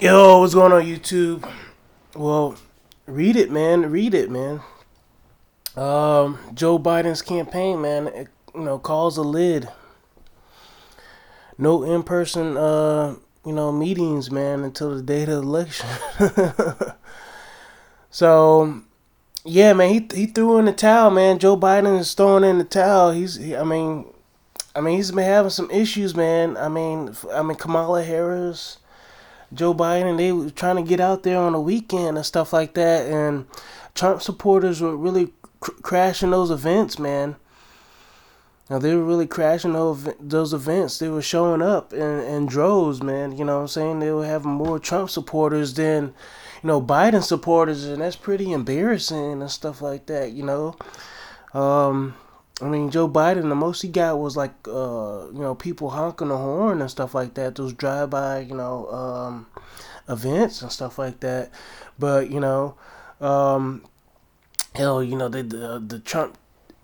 Yo, what's going on YouTube? Well, read it, man. Read it, man. Joe Biden's campaign, man. Calls a lid. No in-person, meetings, man, until the day of the election. So, yeah, man, he threw in the towel, man. Joe Biden is throwing in the towel. He's been having some issues, man. Kamala Harris, Joe Biden, they were trying to get out there on the weekend and stuff like that, and Trump supporters were really crashing those events, man. Now, they were really crashing those events. They were showing up in droves, man. You know what I'm saying? They were having more Trump supporters than, Biden supporters, and that's pretty embarrassing and stuff like that, Um, Joe Biden, the most he got was like, people honking the horn and stuff like that. Those drive-by, events and stuff like that. But hell, the Trump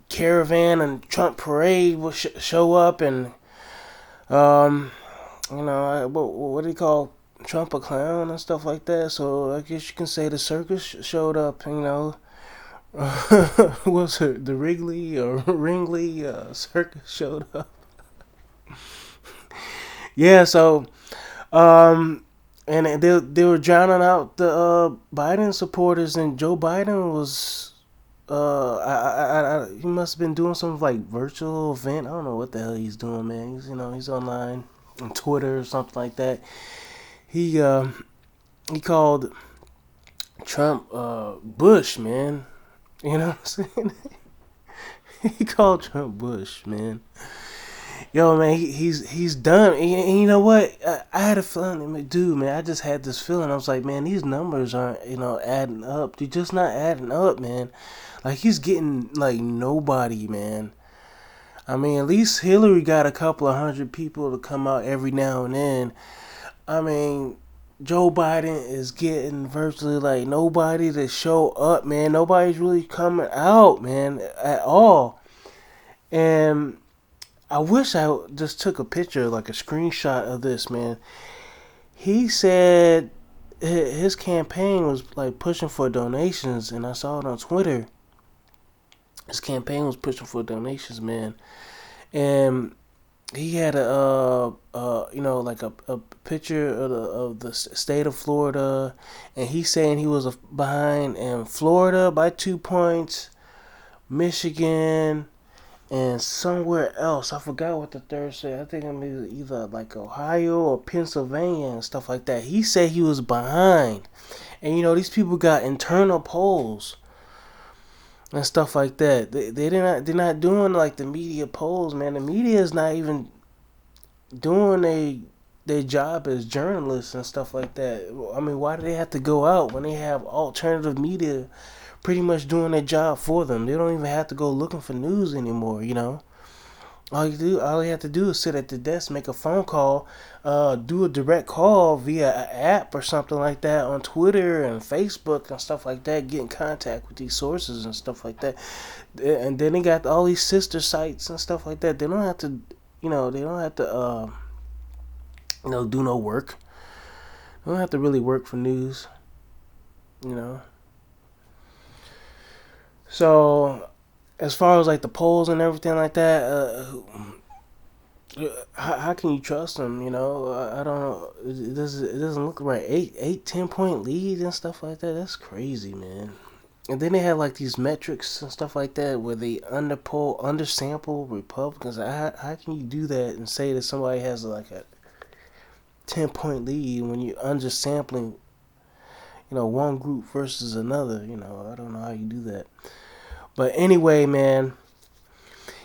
caravan and Trump parade will show up, and what do you call Trump a clown and stuff like that. So I guess you can say the circus showed up. Was it the Wrigley or Ringley circus showed up? Yeah, so and they were drowning out the Biden supporters, and Joe Biden was he must have been doing some like virtual event. I don't know what the hell he's doing, man. He's online on Twitter or something like that. He called Trump Bush, man. You know what I'm saying? He called Trump Bush, man. Yo, man, he's done. And you know what? I had a feeling, dude, man. I just had this feeling. I was like, man, these numbers aren't, adding up. They're just not adding up, man. Like, he's getting like nobody, man. At least Hillary got a couple of hundred people to come out every now and then. Joe Biden is getting virtually like nobody to show up, man. Nobody's really coming out, man, at all. And I wish I just took a picture, like a screenshot of this, man. He said his campaign was like pushing for donations, and I saw it on Twitter. His campaign was pushing for donations, man, and he had like a picture of the state of Florida, and he's saying he was behind in Florida by 2 points, Michigan, and somewhere else. I forgot what the third state. I think it was either like Ohio or Pennsylvania and stuff like that. He said he was behind, and these people got internal polls and stuff like that. They're not doing like the media polls, man. The media is not even doing their job as journalists and stuff like that. Why do they have to go out when they have alternative media pretty much doing their job for them? They don't even have to go looking for news anymore. All you have to do is sit at the desk, make a phone call, do a direct call via an app or something like that on Twitter and Facebook and stuff like that. Get in contact with these sources and stuff like that. And then they got all these sister sites and stuff like that. They don't have to, do no work. They don't have to really work for news, So, as far as like the polls and everything like that, how can you trust them? I don't know. It doesn't look right. 10 point lead and stuff like that. That's crazy, man. And then they have like these metrics and stuff like that where they undersample Republicans. How can you do that and say that somebody has like a 10 point lead when you're undersampling, one group versus another? I don't know how you do that. But anyway, man,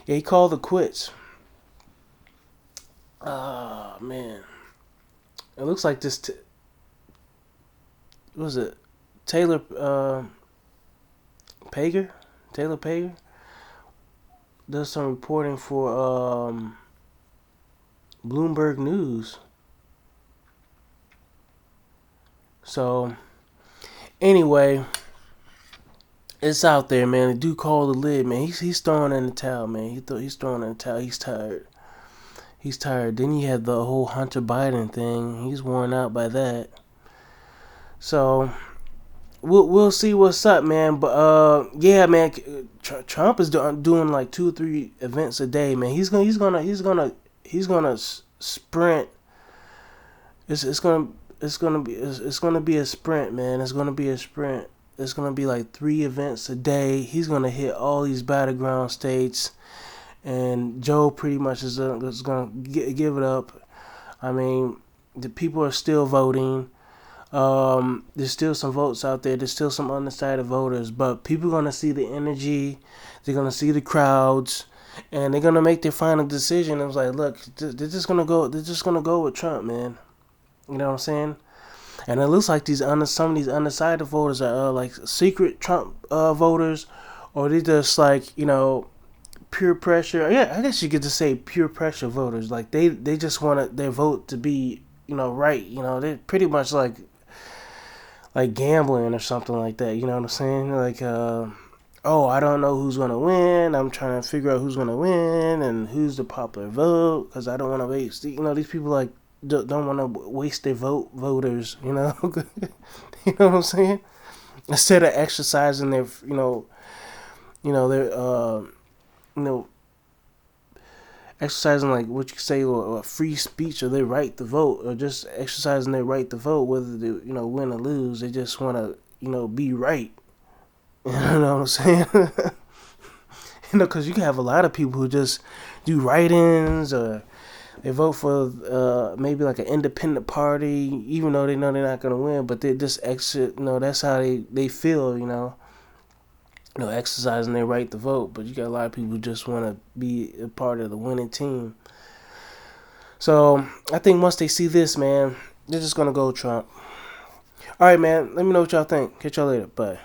yeah, he called it quits. Ah, man. It looks like this. What was it? Taylor Pager? Taylor Pager does some reporting for Bloomberg News. So, anyway, it's out there, man. The dude called the lid, man. He's throwing in the towel, man. He's throwing in the towel. He's tired. He's tired. Then you had the whole Hunter Biden thing. He's worn out by that. So we'll see what's up, man. But yeah, man, Trump is doing like 2 or 3 events a day, man. He's gonna sprint. It's gonna it's gonna be a sprint, man. It's gonna be a sprint. It's gonna be like 3 events a day. He's gonna hit all these battleground states, and Joe pretty much is gonna give it up. I mean, the people are still voting. There's still some votes out there. There's still some undecided voters, but people are gonna see the energy. They're gonna see the crowds, and they're gonna make their final decision. It was like, look, they're just gonna go. They're just gonna go with Trump, man. You know what I'm saying? And it looks like some of these undecided voters are like secret Trump voters, or they just like peer pressure. Yeah, I guess you could just say pure pressure voters. Like they just want their vote to be right. They're pretty much like gambling or something like that. You know what I'm saying? Like oh, I don't know who's gonna win. I'm trying to figure out who's gonna win and who's the popular vote because I don't want to waste. These people like don't want to waste their voters. You know what I'm saying? Instead of exercising their their you know exercising like what you could say or free speech or their right to vote or just exercising their right to vote whether they win or lose. They just want to be right. You know what I'm saying? Because you can have a lot of people who just do write-ins or they vote for maybe like an independent party, even though they know they're not gonna win, but they just exit. That's how they feel. Exercising their right to vote. But you got a lot of people who just want to be a part of the winning team. So I think once they see this, man, they're just gonna go Trump. All right, man. Let me know what y'all think. Catch y'all later. Bye.